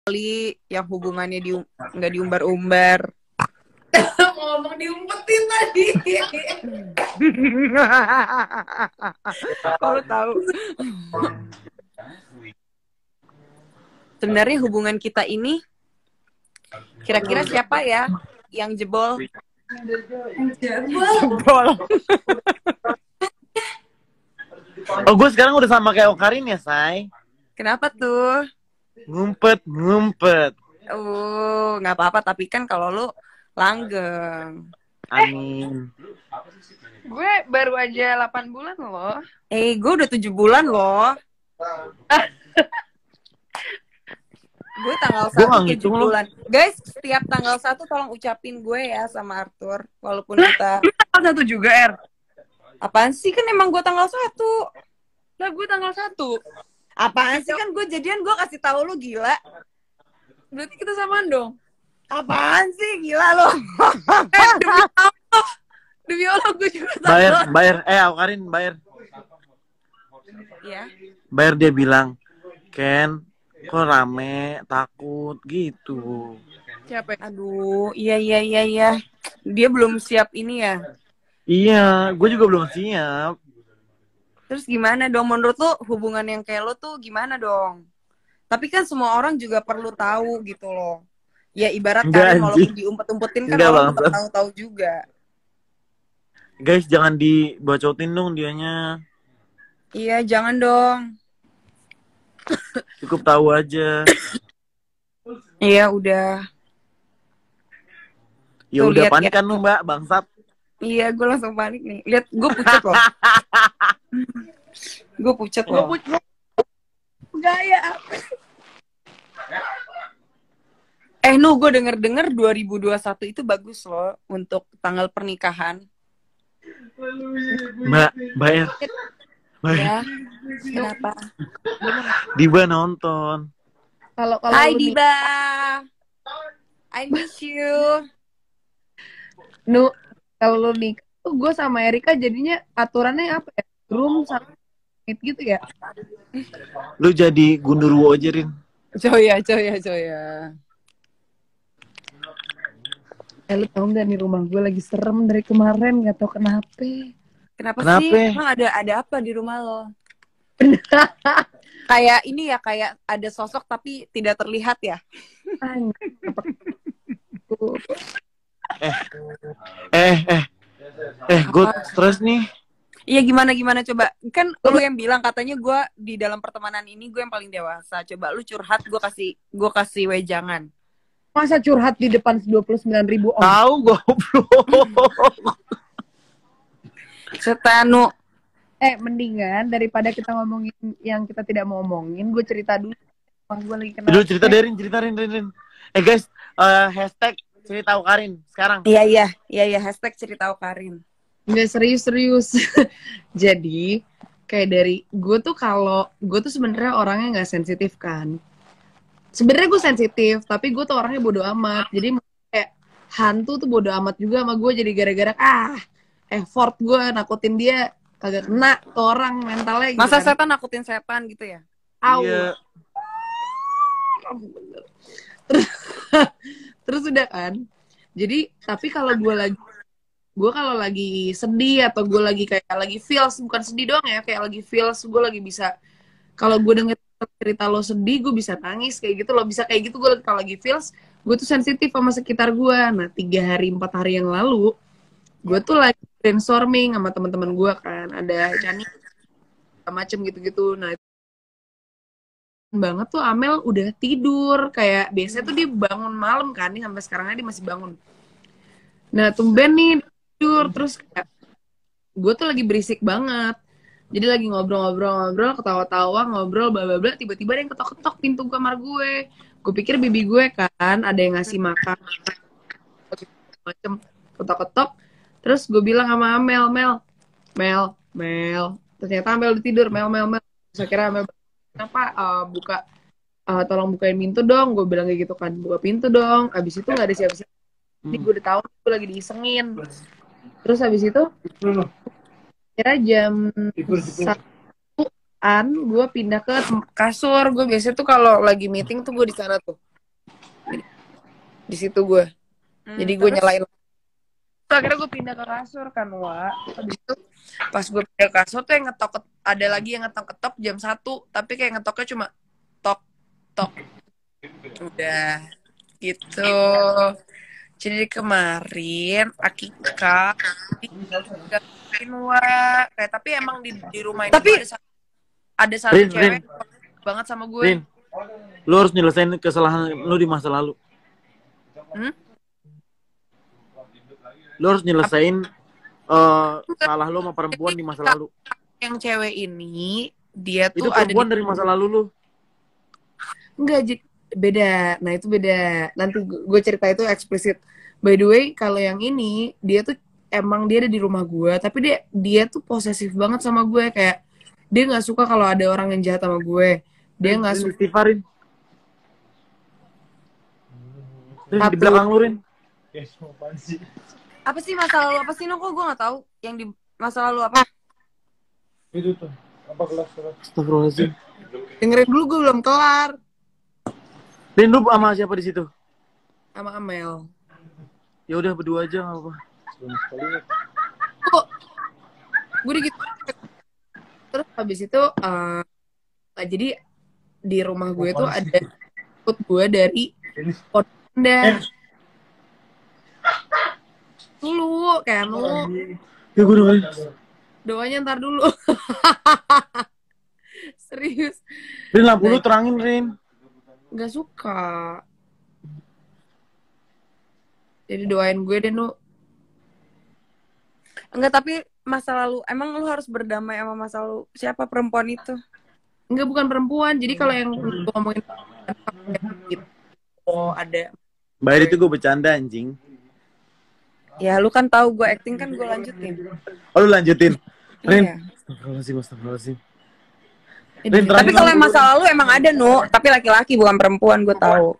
kali yang hubungannya nggak diumbar-umbar. Ngomong diumpetin tadi. Kalau tahu. Sebenarnya hubungan kita ini kira-kira siapa ya yang jebol? Jebol. Oh, gue sekarang udah sama kayak Okarin ya, Say. Kenapa tuh? Ngumpet. Oh, nggak apa-apa. Tapi kan kalau lu langgeng. Amin. Gue baru aja 8 bulan loh. Gue udah 7 bulan loh. Gue tanggal 1 7 bulan. Guys, setiap tanggal 1 tolong ucapin gue ya sama Arthur. Walaupun kita... Tanggal 1 juga, Er? Apaan sih? Kan emang gue tanggal 1. Lah, gue tanggal 1. Apaan sih? Kan gue jadian gue kasih tahu lu, gila. Berarti kita samaan dong. Apaan sih? Gila lo. Demi Allah, gue juga tanggal. Bayar. Okarin, bayar. Iya. Bayar, dia bilang, Ken, kok rame, takut, gitu. Siapa? Aduh, iya. Dia belum siap ini ya. Iya, gue juga belum siap. Terus gimana dong? Menurut lu hubungan yang kayak lo tuh gimana dong? Tapi kan semua orang juga perlu tahu gitu loh. Ya ibarat Enggak, Karin walaupun diumpet-umpetin kan enggak, orang Bang. tetap tahu-tahu juga. Guys, jangan dibacotin dong dianya. Iya, jangan dong. Cukup tahu aja. Iya, udah. Ya Tuh, udah lihat, panik ya. kan lu, Mbak, bangsat. Iya, gue langsung panik nih. Lihat, gue pucat loh. Gue pucat loh. Gaya. Gue denger 2021 itu bagus loh untuk tanggal pernikahan. Mbak, bayar. Ya, kenapa? Diba nonton. Kalau Hai Diba, I miss you. Kalau lu nikah tuh gue sama Erika jadinya aturannya apa ya? Groom sama gitu ya? Lu jadi gundurwo aja, Rin. Joya. Lu tau gak nih rumah gue lagi serem dari kemarin, gak tau kenapa. Kenapa sih? Emang ada apa di rumah lo? Kayak ini ya, kayak ada sosok tapi tidak terlihat ya? Gue stres nih. Iya, gimana coba. Kan lu yang bilang katanya gue di dalam pertemanan ini gue yang paling dewasa. Coba lu curhat, gue kasih wejangan. Masa curhat di depan 29.000 orang? Tahu goblok. Setanu. Mendingan daripada kita ngomongin yang kita tidak mau omongin, gue cerita dulu. Gue lagi kenal. Dulu cerita Rin. Guys, hashtag cerita Okarin sekarang. Iya, hashtag cerita Okarin. Nggak, serius. Jadi kayak dari gue tuh, kalau gue tuh sebenarnya orangnya nggak sensitif kan. Sebenarnya gue sensitif, tapi gue tuh orangnya bodo amat. Jadi kayak hantu tuh bodo amat juga sama gue. Jadi gara-gara effort gue nakutin dia kagak kena ke orang mentalnya gitu. Masa kan. setan nakutin setan gitu ya? Iya. Terus udah kan. Jadi tapi kalau kalau lagi sedih atau gue lagi kayak lagi feels, bukan sedih doang ya, kayak lagi feels, gue lagi bisa, kalau gue denger cerita lo sedih, gue bisa nangis kayak gitu lo, bisa kayak gitu. Gue kalau lagi feels, gue tuh sensitif sama sekitar gue. Nah 3 hari 4 hari yang lalu, gue tuh lagi brainstorming sama teman-teman gue kan, ada Chani macem gitu-gitu. Nah banget tuh Amel udah tidur, kayak biasanya tuh dia bangun malam kan, nih sampai sekarang dia masih bangun. Nah tumben nih tidur, terus kayak gue tuh lagi berisik banget. Jadi lagi ngobrol, ketawa-tawa, ngobrol, bla bla, tiba-tiba ada yang ketok-ketok pintu kamar gue. Gue pikir bibi gue kan, ada yang ngasih makan. Macem ketok-ketok. Terus gue bilang sama Amel, Mel. Ternyata Amel udah tidur, Mel. Terus akhirnya Amel, kenapa tolong bukain pintu dong. Gue bilang kayak gitu kan, buka pintu dong. Abis itu gak ada siapa-siapa. Jadi gue udah tahu gue lagi diisengin. Terus abis itu kira jam 1-an gue pindah ke kasur. Gue biasanya tuh kalau lagi meeting tuh gue di sana tuh. di situ gue. Jadi gue Terus? nyalain. Terus akhirnya gue pindah ke kasur kan, Wak. Habis itu pas gue pindah ke kasur tuh yang ngetok, ada lagi yang ngetok-ketok jam 1, tapi kayak ngetoknya cuma tok tok. Udah gitu. Jadi kemarin Akika digangguin, Wak. Kayak tapi emang di rumah ini Tapi- tuh ada satu Rin, cewek Rin. banget sama gue. Rin, lu harus nyelesain kesalahan lu di masa lalu. Lu harus nyelesain salah lu sama perempuan di masa lalu. Yang cewek ini dia Itu tuh ada perempuan dari masa lalu lu. enggak, beda. Nah itu beda. Nanti gue cerita itu eksplisit. By the way, kalau yang ini dia tuh emang dia ada di rumah gue, tapi dia tuh posesif banget sama gue. Kayak dia nggak suka kalau ada orang yang jahat sama gue. Dia nggak suka. Istighfarin. Rin, di Satu. belakang lu, Rin. Apa sih masa lalu apa sih? Kok gue nggak tahu. Yang di masa lalu apa? Itu tuh apa gelas? Astagfirullahaladzim. Dengerin dulu, gue belum kelar. Rin, lu sama siapa di situ? Sama Amel. Ya udah berdua aja nggak apa. Kok gue gitu. Terus habis itu jadi di rumah gue tuh ada ikut gue dari Pondok Indah. Dulu kayak lu Ya gue dengerin. doanya ntar dulu. Serius Rin, lampu lu terangin, Rin. nggak suka. Jadi doain gue deh, Nu. Enggak, tapi masa lalu. Emang lu harus berdamai sama masa lalu. Siapa perempuan itu? Enggak, bukan perempuan. Jadi kalau yang gue ngomongin gitu, ada. Bayar itu gue bercanda, anjing. Ya lu kan tahu gue acting kan gue lanjutin. Oh, lu lanjutin. Rin. Iya. Astagfirullahaladzim. Rin, Tapi kalau yang masa lalu emang ada, Nu. Tapi laki-laki bukan perempuan, gue tahu.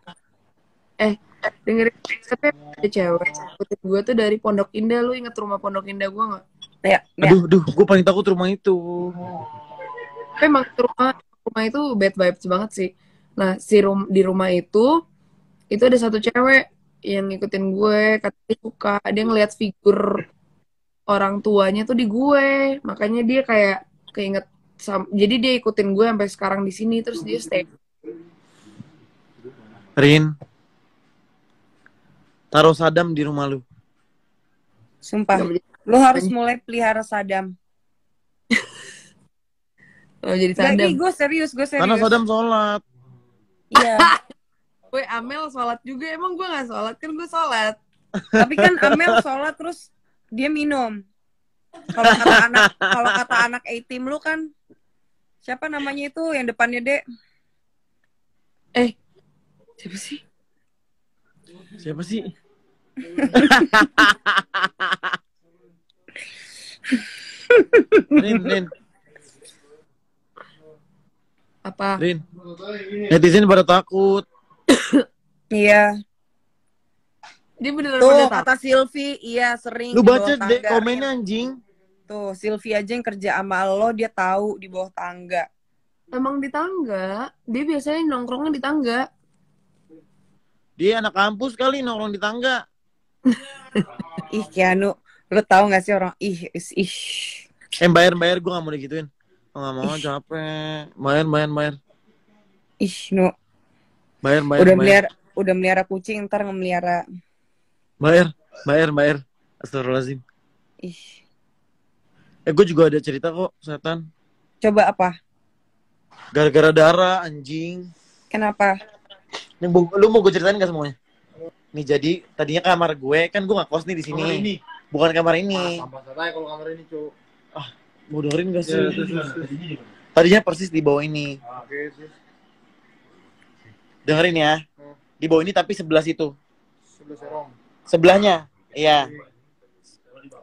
dengerin, tapi ada cewek ikutin gue tuh dari Pondok Indah. Lu inget rumah Pondok Indah gue nggak? Ya, ya. Aduh, gue paling takut rumah itu. Tapi emang rumah itu bad vibes banget sih. Nah, di rumah itu ada satu cewek yang ngikutin gue, katanya suka. Dia ngeliat figur orang tuanya tuh di gue, makanya dia kayak keinget. Jadi dia ikutin gue sampai sekarang di sini, terus dia stay. Rin, taruh Sadam di rumah lu. Sumpah. Lu harus mulai pelihara Sadam. Oh, jadi Gak, Sadam. gue serius. Karena Sadam sholat. Iya. Gue Amel sholat juga, emang gue gak sholat? Kan gue sholat. Tapi kan Amel sholat terus dia minum. Kalau kata anak A-team lu kan, siapa namanya itu yang depannya Dek? Siapa sih? Siapa sih? Rin. Apa? Rin. Netizen pada takut. Iya. Dia beneran Tuh udah tahu. kata Silvi, iya sering Lu di bawah baca deh tangga. komennya, anjing. Tuh Silvi aja yang kerja sama lo dia tahu di bawah tangga. Emang di tangga. Dia biasanya nongkrongnya di tangga. Dia anak kampus kali nongkrong di tangga. Ih Kianu, lu tahu nggak sih orang ih. Bayar gue gak mau digituin. Oh, gak mau, capek. Bayar. Ih, Nu. Bayar. Udah melihara kucing, ntar ngemelihara. Bayar. Astagfirullahaladzim. Ih. Gue juga ada cerita kok, setan. Coba apa? Gara-gara darah, anjing. Kenapa? Nih, lu mau gue ceritain gak semuanya? Nih jadi, tadinya kamar gue, kan gue gak kos nih di sini. Kamar ini? Bukan kamar ini. Sampah santai kalau kamar ini, Cuk. Mau dengerin gak sih? Terus. Tadinya persis di bawah ini. Oke, terus. Dengerin ya. Di bawah ini tapi sebelah situ. Sebelah serong. Sebelahnya. Iya.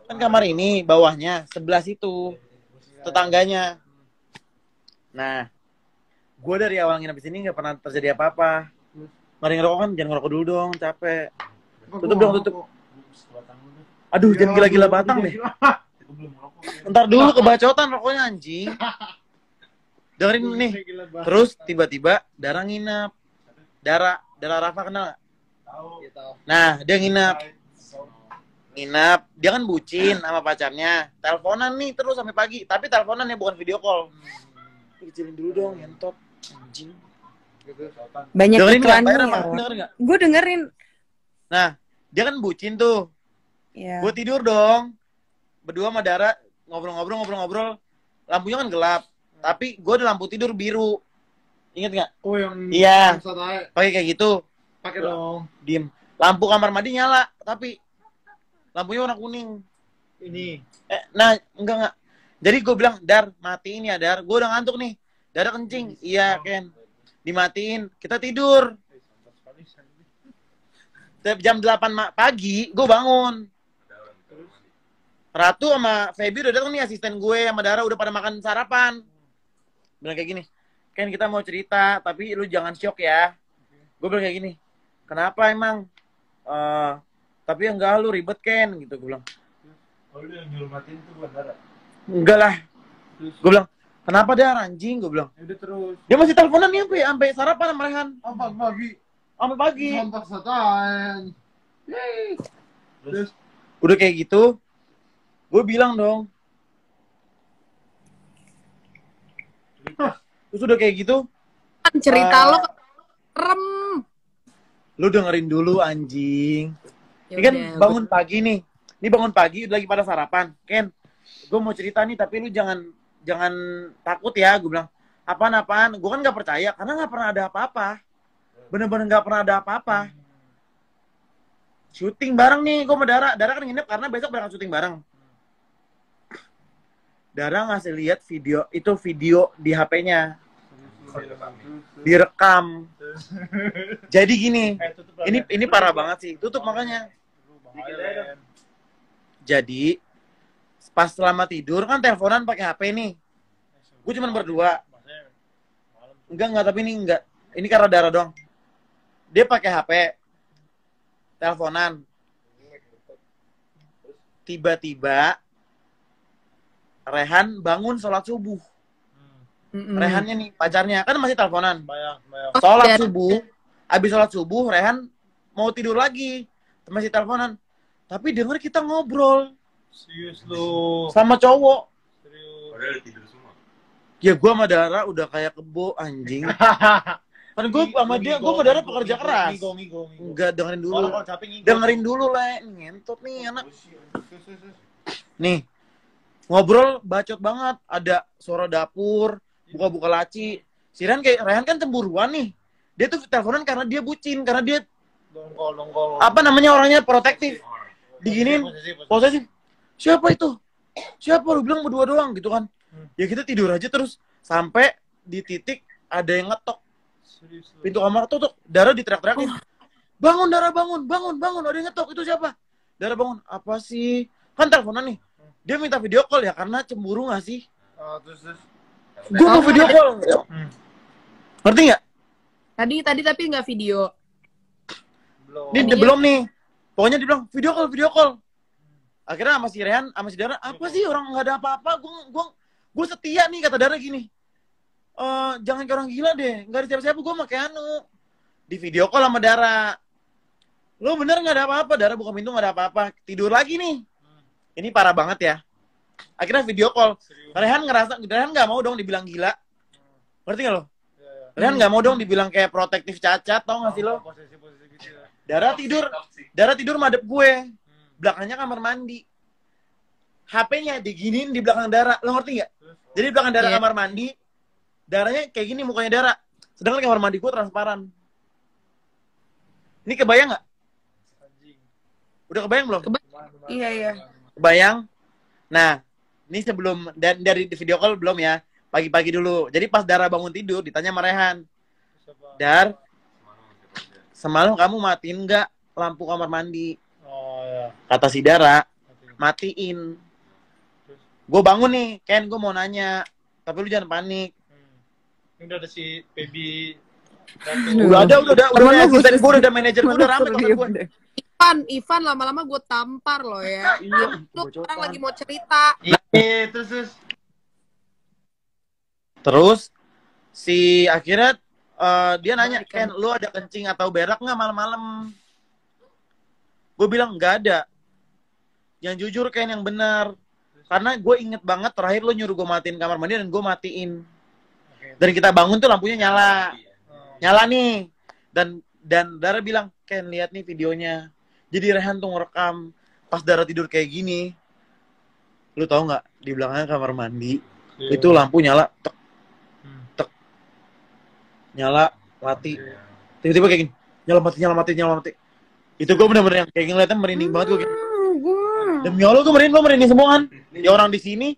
Kan kamar ini, bawahnya. Sebelah situ. Tetangganya. Nah. Gue dari awal nginep di sini gak pernah terjadi apa-apa. Mari ngerokok kan, jangan ngerokok dulu dong, capek. Tutup dong, tutup. Aduh, jangan gila-gila batang deh. Ntar dulu kebacotan rokoknya, anjing. Dengerin nih. Terus tiba-tiba Dara nginep. Dara Rafa kenal gak? Nah, dia nginep. Dia kan bucin sama pacarnya. Teleponan nih terus sampai pagi. Tapi teleponan ya bukan video call. Kecilin dulu dong, ngentot. Anjing. Banyak Dengerin nggak? iklannya Bayar ya. apa? Wan. Dengerin nggak? Gue dengerin. Nah, dia kan bucin tuh. Ya. Gue tidur dong. Berdua sama Dara ngobrol-ngobrol. Lampunya kan gelap. Tapi gue ada lampu tidur biru. Ingat nggak? Oh yang Iya. Satai. Pakai kayak gitu. Pakai dong. Diem. Lampu kamar mandi nyala. Tapi lampunya warna kuning. Ini. Nah, enggak. Jadi gue bilang, Dar, matiin ya, Dar. Gue udah ngantuk nih. Dara kencing. Iya, Ken. Dimatiin. Kita tidur. Jam 8 pagi, gue bangun. Ratu sama Feby udah datang nih, asisten gue sama Dara udah pada makan sarapan. Bilang kayak gini, Ken kita mau cerita, tapi lu jangan shock ya. Gue bilang kayak gini, kenapa emang? Tapi enggak, lu ribet Ken, gitu gue bilang. Oh lu yang nyuruh matiin tuh bukan Dara? Enggak lah. Terus? Gue bilang, kenapa Dara anjing? Gue bilang. Udah terus. Dia masih teleponan nih sampai sarapan sama Rehan. Apa pagi? Sampai pagi. Sampai Satai. Yeay. Terus Udah kayak gitu, gue bilang dong. Terus udah kayak gitu, Cerita lo rem. lu dengerin dulu anjing. Ya Ini kan udah, bangun pagi nih. Ini bangun pagi udah lagi pada sarapan. Ken, gue mau cerita nih tapi lu jangan takut ya. Gue bilang, apaan? Gue kan nggak percaya karena nggak pernah ada apa-apa. Bener-bener nggak pernah ada apa-apa. Syuting bareng nih, gue sama Dara. Dara kan nginep karena besok berangkat syuting bareng. Dara ngasih lihat video di HP-nya. Direkam. Jadi gini, ini parah banget sih. Tutup makanya. Jadi pas selama tidur kan teleponan pakai HP nih. Gue cuma berdua. Enggak, tapi ini enggak. Ini karena Dara doang. Dia pakai HP. Teleponan. Tiba-tiba Rehan bangun sholat subuh. Rehannya nih, pacarnya kan masih teleponan. bayang. Sholat subuh, habis sholat subuh Rehan mau tidur lagi, masih teleponan. Tapi denger kita ngobrol Serius lu. sama cowok. Serius. Padahal tidur semua. Ya gue sama Dara udah kayak kebo anjing. Kan gue sama dia, gue sama Dara pekerja keras. Ngigo. Enggak, dengerin dulu. Kalau capek ngigo. Dengerin dulu lah, ngentot nih anak. Nih, ngobrol bacot banget. Ada suara dapur, buka-buka laci. Si Rehan kan cemburuan nih. Dia tuh teleponan karena dia bucin, karena dia Dongkol. apa namanya orangnya protektif. Diginin, posesif. Siapa itu? Siapa? Lu bilang berdua doang gitu kan. Ya kita tidur aja terus sampai di titik ada yang ngetok Serius lu. pintu kamar tutup. Dara diteriak-teriakin. Bangun Dara, bangun. Ada yang ngetok. Itu siapa? Dara bangun. Apa sih? Kan teleponan nih. Dia minta video call ya karena cemburu gak sih? Terus. Gue mau video call. Ngerti nggak? Tadi tapi nggak video. Belum. Ini belum nih. Pokoknya dia bilang video call. Akhirnya sama si Rehan, sama si Dara, apa sih orang nggak ada apa-apa? Gue setia nih kata Dara gini. Jangan kayak orang gila deh, nggak ada siapa-siapa. Gue sama kayak Anu di video call sama Dara. Lo bener nggak ada apa-apa? Dara buka pintu nggak ada apa-apa. Tidur lagi nih. Ini parah banget ya. Akhirnya video call. Rehan nggak mau dong dibilang gila. Ngerti nggak lo? Rehan nggak mau dong dibilang kayak protektif cacat, tau nggak sih lo? Posisi gitu ya. Dara tidur madep gue. Belakangnya kamar mandi. HP-nya diginiin di belakang Dara. Lo ngerti nggak? Jadi di belakang Dara Iya. kamar mandi, Daranya kayak gini mukanya Dara. Sedangkan kamar mandi gue transparan. Ini kebayang nggak? Udah kebayang belum? Iya. Kebayang? Nah, ini sebelum dari video call belum ya? Pagi-pagi dulu. Jadi pas Dara bangun tidur, ditanya sama Rehan. Dar, semalam kamu matiin nggak lampu kamar mandi? Oh ya. Kata si Dara, matiin. Gue bangun nih, Ken, gue mau nanya. Tapi lu jangan panik. Ini udah ada si Baby. Udah ada asisten gue, udah ada manajer gue, udah rame kontak gue. Ivan lama-lama gue tampar lo ya. Iya, Lu bocotan. orang lagi mau cerita. Terus. Terus si akhirnya dia nanya, Ken, lu ada kencing atau berak nggak malam-malam? Gue bilang nggak ada. Yang jujur Ken, yang benar. Karena gue inget banget terakhir lo nyuruh gue matiin kamar mandi dan gue matiin. Dan kita bangun tuh lampunya nyala. Nyala nih. Dan Dara bilang, Ken lihat nih videonya. Jadi Rehan tuh ngerekam pas Dara tidur kayak gini. Lu tahu nggak, di belakangnya kamar mandi itu lampu nyala, tek, tek, nyala, mati. Tiba-tiba kayak gini, nyala mati. Itu gue bener-bener yang kayak gini, ngeliatnya merinding banget gue. Kayak, demi Allah gue merinding semua kan. Ya orang di sini.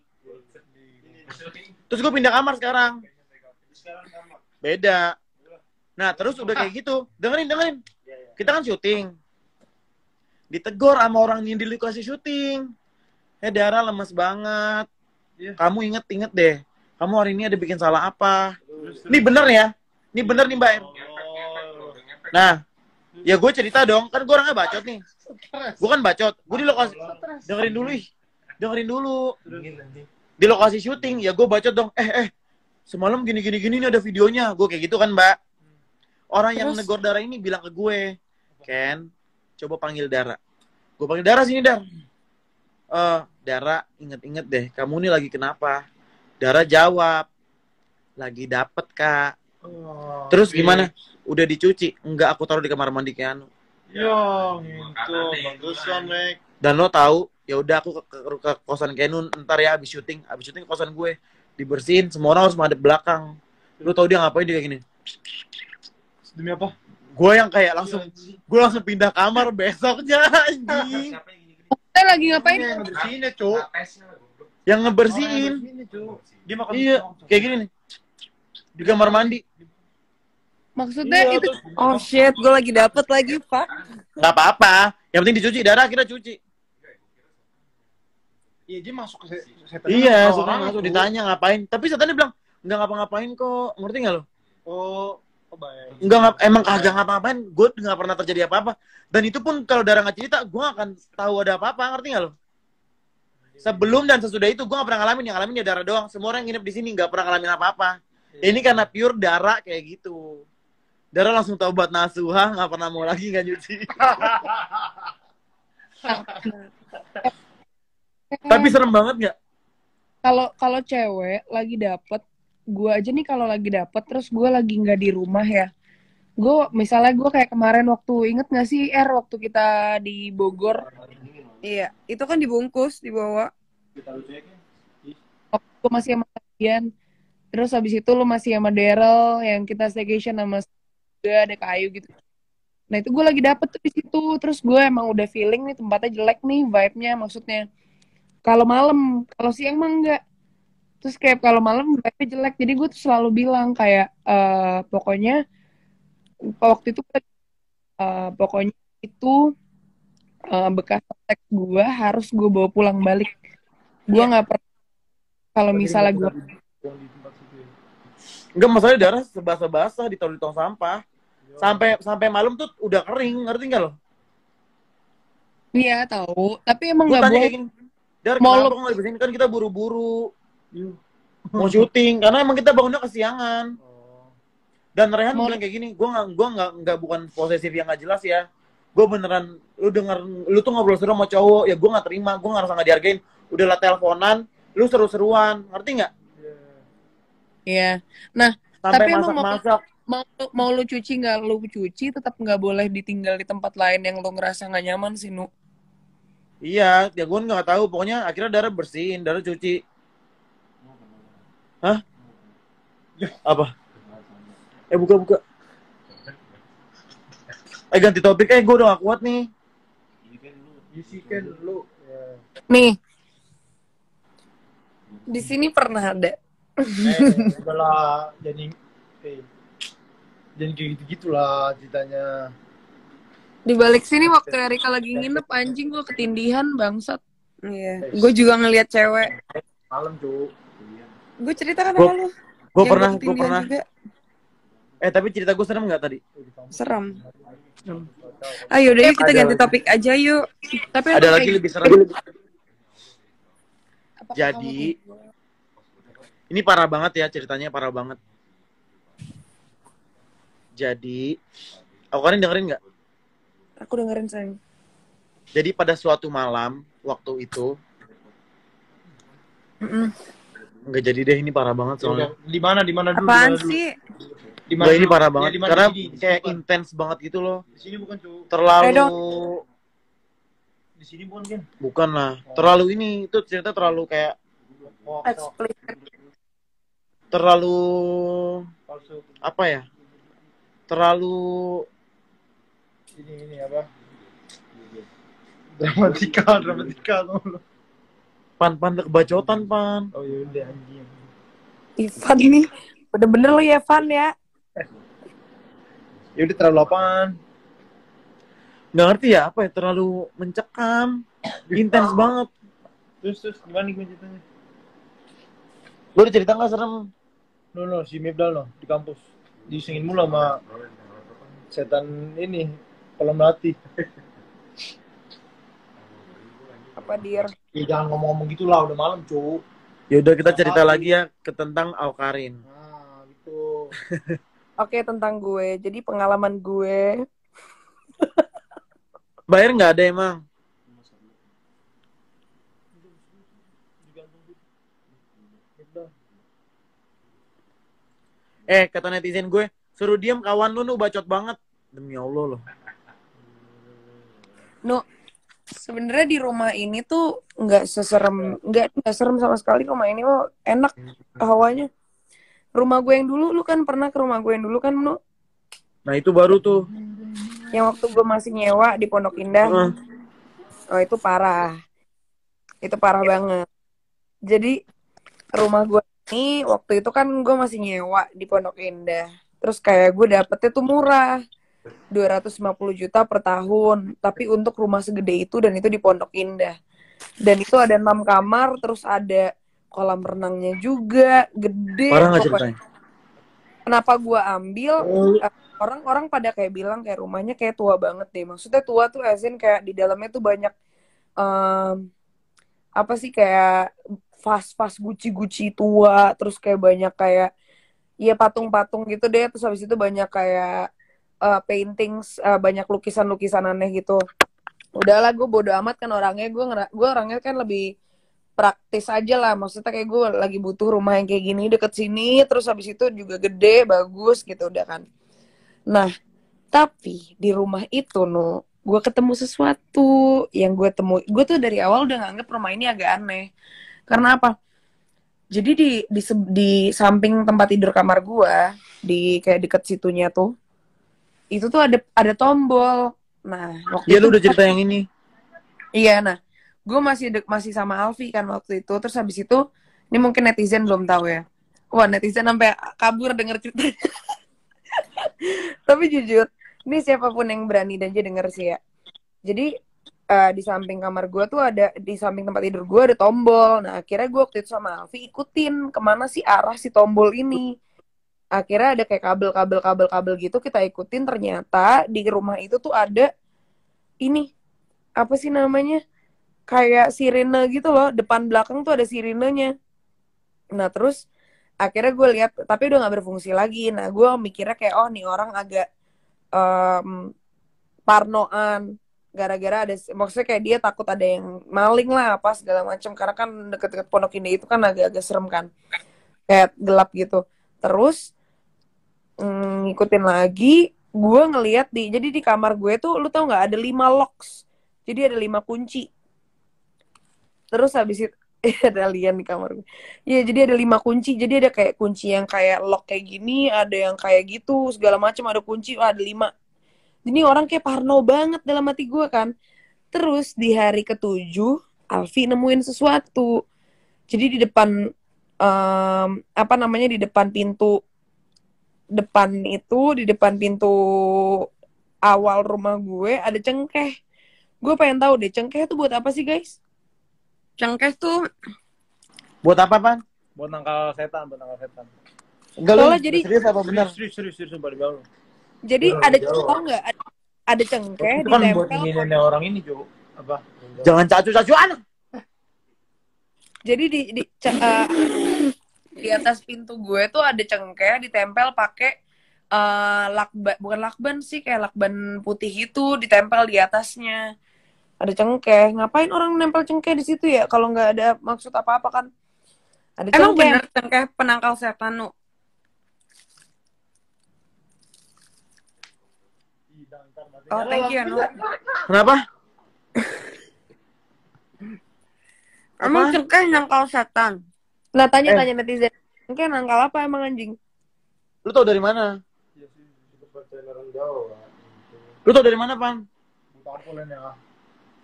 Terus gue pindah kamar sekarang. Beda. Nah terus udah kayak gitu, dengerin. Kita kan syuting. Ditegor sama orang yang di lokasi syuting. Dara lemes banget. Kamu inget deh. Kamu hari ini ada bikin salah apa? Ini bener ya? Ini bener nih Mbak M. Nah, ya gue cerita dong. Kan gue orangnya bacot nih. Gue kan bacot. Gue di lokasi. Dengerin dulu. Di lokasi syuting, ya gue bacot dong. Semalam gini ini ada videonya. Gue kayak gitu kan Mbak. Orang yang negor Dara ini bilang ke gue, Ken, coba panggil Dara. Gue panggil Dara sini, Dar. Dara, inget deh, kamu nih lagi kenapa? Dara jawab, lagi dapet Kak. Terus gimana? Udah dicuci? Enggak, aku taruh di kamar mandi Keanu. Ya, gitu, bagusan, Mek. Dan lo tahu, ya udah aku ke kosan Keanu ntar ya abis syuting ke kosan gue dibersihin, semua orang harus madep belakang. Lo tau dia ngapain, dia kayak gini. Demi apa? Gue yang kayak langsung pindah kamar besoknya anjing. Kita lagi ngapain? Yang ngebersihin ya, Cuk. Yang ngebersihin. Dia makan. Iya, kayak gini nih. Di kamar mandi. Maksudnya itu Oh shit, gue lagi dapet lagi, Pak. Gak apa-apa. Yang penting dicuci. Dara kita cuci. Iya, dia masuk ke setan. Iya, setan masuk ditanya ngapain. Tapi setannya bilang, nggak ngapa-ngapain kok. Ngerti nggak lo? Oh, baik. Emang kagak ngapa-ngapain. Gue nggak pernah terjadi apa-apa. Dan itu pun kalau Dara nggak cerita, gue nggak akan tahu ada apa-apa. Ngerti nggak lo? Sebelum dan sesudah itu gue nggak pernah ngalamin. Yang ngalamin ya Dara doang. Semua orang yang nginep di sini nggak pernah ngalamin apa-apa. Ini karena pure Dara kayak gitu. Dara langsung taubat nasuha, nggak pernah mau lagi nggak nyuci. Tapi serem banget nggak? kalau cewek lagi dapet, gue aja nih kalau lagi dapet terus gue lagi nggak di rumah ya, misalnya gue kayak kemarin waktu, inget nggak sih waktu kita di Bogor, Iya, itu kan dibungkus, dibawa. waktu gue masih sama kalian, terus habis itu lu masih sama Daryl yang kita staycation sama juga ada kayu gitu. Nah itu gue lagi dapet tuh di situ, terus gue emang udah feeling nih tempatnya jelek nih vibe-nya, maksudnya kalau malam, kalau siang mah enggak. Terus kayak kalau malam vibe-nya jelek, jadi gue tuh selalu bilang kayak pokoknya waktu itu pokoknya itu bekas teks gue harus gue bawa pulang balik. Gue nggak pernah kalau misalnya gue Enggak, masalahnya Dara sebasah-basah ditaruh di tong sampah. Sampai malam tuh udah kering, ngerti nggak lo? iya tahu, tapi emang Gue nggak tanya boleh. kayak gini, Dar, Mau kenapa nggak dibersihin? Kan kita buru-buru mau syuting, karena emang kita bangunnya kesiangan. Dan Rehan bilang kayak gini, gue nggak bukan posesif yang nggak jelas ya. Gue beneran, lu tuh ngobrol seru sama cowok, ya gue nggak terima, gue ngerasa nggak dihargain. Udah lah teleponan, lu seru-seruan, ngerti nggak? Iya. Nah, Sampai tapi emang masak-masak. mau lu cuci nggak lu cuci, tetap nggak boleh ditinggal di tempat lain yang lu ngerasa nggak nyaman sih, Nu. Iya, ya gue nggak tahu. Pokoknya akhirnya Dara bersihin, Dara cuci. Hah? Apa? Buka. Ganti topik. Gue udah gak kuat nih. Isikan lu. Nih. Di sini pernah ada. Udahlah, jangan kayak gitu-gitulah ceritanya. Di balik sini waktu Erika lagi nginep, anjing gue ketindihan bangsat. Iya, gue juga ngelihat cewek. Malam, Cuk. Gue cerita kan sama lu. Gue Yang pernah. ketindihan juga. Tapi cerita gue serem nggak tadi? Serem. Ayo deh, yuk kita ganti topik aja yuk. Tapi Ada emang lagi kayak lebih serem. Apakah Jadi, kamu- ini parah banget ya ceritanya, parah banget. Jadi, aku kan dengerin nggak? Aku dengerin sayang. Jadi pada suatu malam waktu itu nggak jadi deh, ini parah banget soalnya. Di mana dulu? Apaan Di mana dulu? sih? Di mana Nggak, ini dulu? parah Ya, banget di mana? karena Di sini kayak bukan. intens banget gitu loh. Di sini bukan, Cuk. Terlalu Ayo dong. Di sini bukan kan? bukan lah. Terlalu ini itu cerita terlalu kayak Eksplisit. terlalu Palsu. apa ya? Terlalu Ini apa? Dramatika tuh. pan kebacotan pan. Oh ya udah anjing. Ivan nih. Bener-bener lo ya, Van ya. Ya udah terlalu apaan? Nggak ngerti ya apa ya, terlalu mencekam, intens banget. Terus gimana nih ceritanya? Lu udah cerita nggak serem? No, si Mibdal no, di kampus. Disengin mulu sama setan ini, kolam melati. Apa dir? Ya jangan ngomong-ngomong gitu lah, udah malam, Cuk. Ya udah kita cerita lagi ya ke tentang Aukarin. Nah, gitu. Oke, tentang gue. Jadi pengalaman gue. Bayar nggak ada emang? Kata netizen gue, suruh diem kawan lu bacot banget. Demi Allah loh. No, sebenarnya di rumah ini tuh nggak serem sama sekali. Rumah ini mah enak hawanya. Rumah gue yang dulu, lu kan pernah ke rumah gue yang dulu kan, Nu? Nah itu baru tuh. Yang waktu gue masih nyewa di Pondok Indah. Oh itu parah. Itu parah banget. Jadi rumah gue ini waktu itu kan gue masih nyewa di Pondok Indah. Terus kayak gue dapetnya tuh murah. 250 juta per tahun. Tapi untuk rumah segede itu dan itu di Pondok Indah. Dan itu ada 6 kamar, terus ada kolam renangnya juga, gede. Parah nggak ceritanya? Kenapa gue ambil? Orang-orang pada kayak bilang kayak rumahnya kayak tua banget deh. Maksudnya tua tuh asin kayak di dalamnya tuh banyak apa sih kayak vas Gucci tua, terus kayak banyak kayak ya patung-patung gitu deh. Terus habis itu banyak kayak paintings, banyak lukisan-lukisan aneh gitu. Udahlah gue bodo amat kan orangnya, gue orangnya kan lebih praktis aja lah, maksudnya kayak gue lagi butuh rumah yang kayak gini deket sini, terus habis itu juga gede, bagus gitu udah kan. Nah, tapi di rumah itu gue ketemu sesuatu yang gue tuh dari awal udah nganggep rumah ini agak aneh. Karena apa? Jadi di samping tempat tidur kamar gue, di kayak deket situnya tuh, itu tuh ada tombol. Nah, waktu Iya itu lu udah cerita yang ini. iya, nah gue masih sama Alfi kan waktu itu. Terus habis itu, ini mungkin netizen belum tahu ya. Wah, netizen sampai kabur denger ceritanya. Tapi jujur, ini siapapun yang berani dan dia denger sih ya. Jadi di samping kamar gue tuh di samping tempat tidur gue ada tombol. Nah akhirnya gue waktu itu sama Alfi ikutin kemana sih arah si tombol ini. Akhirnya ada kayak kabel gitu kita ikutin. Ternyata di rumah itu tuh ada ini apa sih namanya? Kayak sirine gitu loh, depan belakang tuh ada sirinenya. Nah terus akhirnya gue lihat, tapi udah nggak berfungsi lagi. Nah gue mikirnya kayak nih orang agak parnoan, gara-gara ada, maksudnya kayak dia takut ada yang maling lah apa segala macam. Karena kan deket-deket Pondok Indah itu kan agak-agak serem kan, kayak gelap gitu. Terus ngikutin lagi, gue ngelihat jadi di kamar gue tuh, lu tau nggak ada 5 locks, jadi ada 5 kunci. Terus habis itu ada alien di kamar gue. Iya, jadi ada 5 kunci. Jadi ada kayak kunci yang kayak lock kayak gini, ada yang kayak gitu, segala macam ada kunci, ada 5. Jadi orang kayak parno banget dalam hati gue kan. Terus di hari ke-7, Alfi nemuin sesuatu. Jadi di depan apa namanya, di depan pintu awal rumah gue ada cengkeh. Gue pengen tahu deh, cengkeh itu buat apa sih, guys? Cengkeh tuh buat apa, Pan? Buat nangkal setan. Enggak lu, soalnya jadi serius apa benar? Serius sumpah di bawah. jadi ada tau nggak ada cengkeh Itu kan buat ditempel. ini orang ini, Jo. Apa? Jangan cacu-cacuan. Jadi di atas pintu gue tuh ada cengkeh ditempel pakai lakban, bukan lakban sih, kayak lakban putih itu ditempel di atasnya. ada cengkeh. Ngapain orang nempel cengkeh di situ ya kalau nggak ada maksud apa-apa kan? Ada Emang cengkeh. bener cengkeh penangkal setan, Nu? Oh, thank you ya, Nu. Kenapa? Emang Apa? cengkeh nangkal setan? Nah, tanya netizen. Cengkeh nangkal apa emang anjing? Lu tau dari mana? Iya sih, itu percayaan orang Jawa. Lu tau dari mana, Pan? Tampolin ya.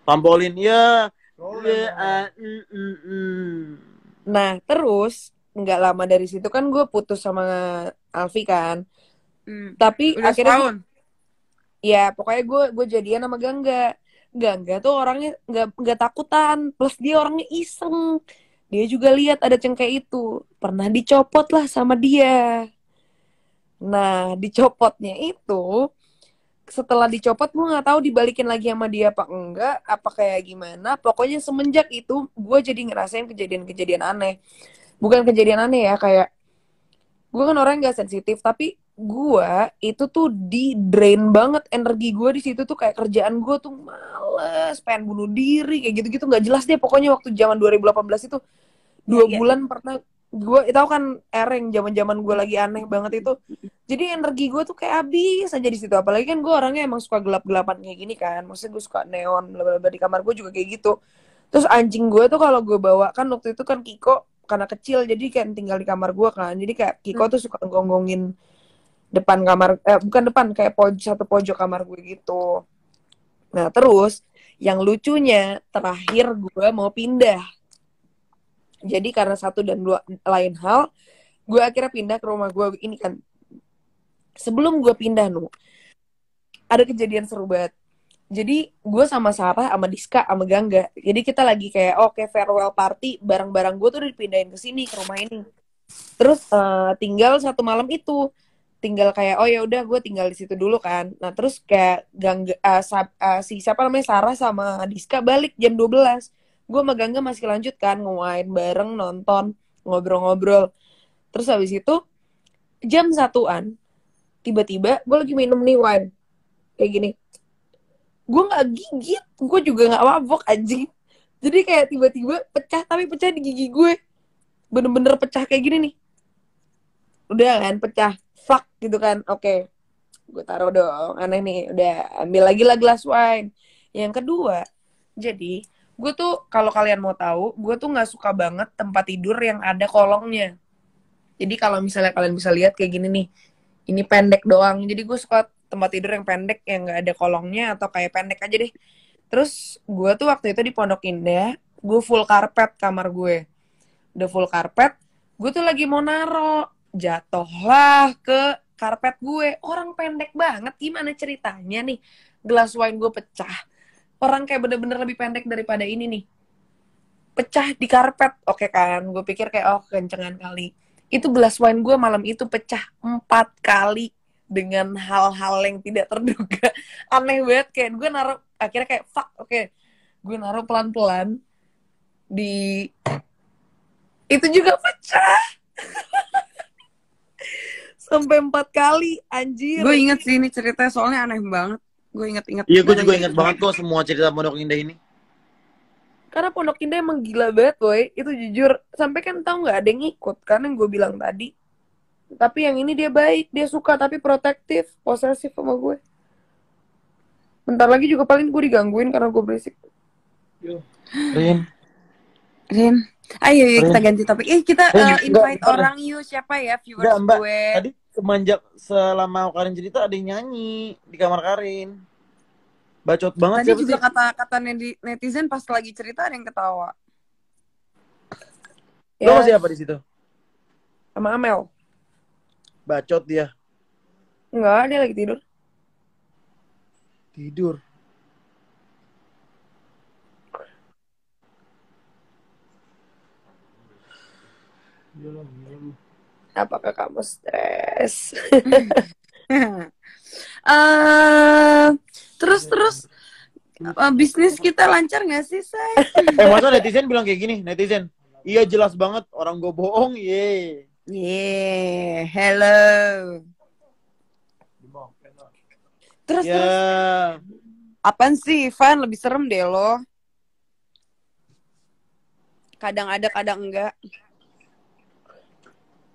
Tampolin, ya. Soalnya Nah, terus nggak lama dari situ kan gue putus sama Alfi kan. Tapi Udah akhirnya setahun. ya pokoknya gue jadian sama Gangga. Gangga tuh orangnya nggak takutan, plus dia orangnya iseng. Dia juga lihat ada cengkeh itu, pernah dicopot lah sama dia. Nah, dicopotnya itu setelah dicopot gue nggak tahu dibalikin lagi sama dia apa enggak, apa kayak gimana. Pokoknya semenjak itu gue jadi ngerasain kejadian-kejadian aneh. Bukan kejadian aneh ya, kayak gue kan orang nggak sensitif, tapi gue itu tuh di drain banget energi gue di situ tuh, kayak kerjaan gue tuh males, pengen bunuh diri kayak gitu-gitu, nggak jelas deh pokoknya. Waktu zaman 2018 itu 2 bulan pernah gue tahu kan, ereng zaman-zaman gue lagi aneh banget itu. Jadi energi gue tuh kayak habis aja di situ. Apalagi kan gue orangnya emang suka gelap-gelapan kayak gini kan, maksudnya gue suka neon bla bla bla, di kamar gue juga kayak gitu. Terus anjing gue tuh kalau gue bawa kan, waktu itu kan Kiko karena kecil jadi kayak tinggal di kamar gue kan, jadi kayak Kiko tuh suka gonggongin depan kamar, bukan depan, kayak satu pojok kamar gue gitu. Nah terus yang lucunya terakhir gue mau pindah, jadi karena satu dan dua lain hal, gue akhirnya pindah ke rumah gue ini kan. Sebelum gue pindah, ada kejadian seru banget. Jadi gue sama Sarah, sama Diska, sama Gangga. Jadi kita lagi kayak oke, farewell party, barang-barang gue tuh udah dipindahin ke sini, ke rumah ini. Terus tinggal satu malam itu, tinggal kayak oh ya udah gue tinggal di situ dulu kan. Nah terus kayak Gangga, si siapa namanya, Sarah sama Diska balik jam 12. Gue sama Gangga masih lanjut kan main bareng, nonton, ngobrol-ngobrol. Terus habis itu jam 1-an, tiba-tiba gue lagi minum nih wine kayak gini. Gue nggak gigit, gue juga nggak mabok anjing. Jadi kayak tiba-tiba pecah, tapi pecah di gigi gue, bener-bener pecah kayak gini nih. Udah kan pecah, fuck gitu kan. Oke, gue taruh dong, aneh nih. Udah ambil lagi lah gelas wine. Yang kedua, jadi gue tuh kalau kalian mau tahu, gue tuh nggak suka banget tempat tidur yang ada kolongnya. Jadi kalau misalnya kalian bisa lihat kayak gini nih, ini pendek doang. Jadi gue suka tempat tidur yang pendek, yang nggak ada kolongnya, atau kayak pendek aja deh. Terus gue tuh waktu itu di Pondok Indah, gue full karpet kamar gue. Udah full karpet, gue tuh lagi mau naro, jatuhlah ke karpet gue. Orang pendek banget, gimana ceritanya nih? Gelas wine gue pecah. Orang kayak bener-bener lebih pendek daripada ini nih. Pecah di karpet, oke kan? Gue pikir kayak oh kencengan kali. Itu gelas wine gue malam itu pecah 4 kali dengan hal-hal yang tidak terduga. Aneh banget, kayak gue naruh akhirnya kayak fuck, oke. Gue naruh pelan-pelan di itu juga pecah. Sampai 4 kali, anjir. Gue inget sih ini ceritanya, soalnya aneh banget. Gue inget-inget. Iya, gue juga ingat banget kok semua cerita Pondok Indah ini. Karena Pondok Indah emang gila banget, boy. Itu jujur. Sampai kan tahu nggak ada yang ikut, karena yang gue bilang tadi. Tapi yang ini dia baik, dia suka tapi protektif, posesif sama gue. Bentar lagi juga paling gue digangguin karena gue berisik. Rin, Ayo yuk kita ganti topik. Kita invite enggak. orang yuk. Siapa ya viewers enggak, Mbak. gue? Tadi semenjak selama Karin cerita ada yang nyanyi di kamar Karin. Bacot banget. Tadi siapa juga sih? kata-kata netizen pas lagi cerita ada yang ketawa. Lo Ya, masih apa di situ? sama Amel. Bacot dia. Enggak, dia lagi tidur. Tidur. Apakah kamu stres? Terus bisnis kita lancar nggak sih, Say? Masa netizen bilang kayak gini? Netizen, iya jelas banget orang gue bohong, ye. Yeah, hello. Terus Ya, Apaan sih, Ivan? Lebih serem deh lo. Kadang ada, kadang enggak.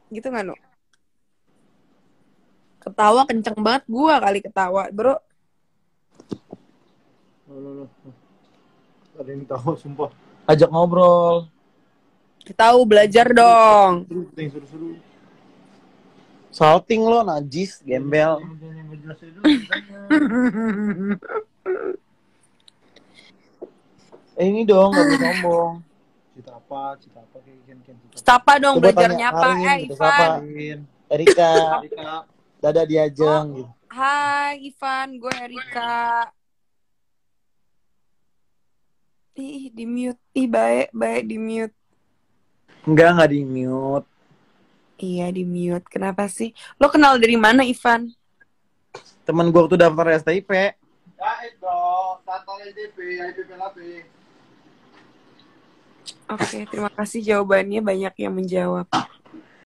Gitu nggak, Nu? Ketawa kenceng banget gua kali ketawa, bro. Loh. Ada yang tahu, sumpah. Ajak ngobrol. Tahu belajar dong. Seru. Salting lo, najis, gembel. Yang jelasin dulu ceritanya. Ini dong, gak boleh sombong. Cerita apa kayak Ken. Siapa dong Coba belajarnya tanya apa? Karin gitu, siapa? Ivan. Karin. Erika, Erika. Dada Diajeng gitu. Hai Ivan, gue Erika. Ih, di mute. Ih, baik di mute. Enggak di mute. Iya, di mute. Kenapa sih? Lo kenal dari mana, Ivan? Temen gue waktu daftar STIP. Gaib dong, Tatal LDP, IPP LAP. Oke, terima kasih jawabannya banyak yang menjawab.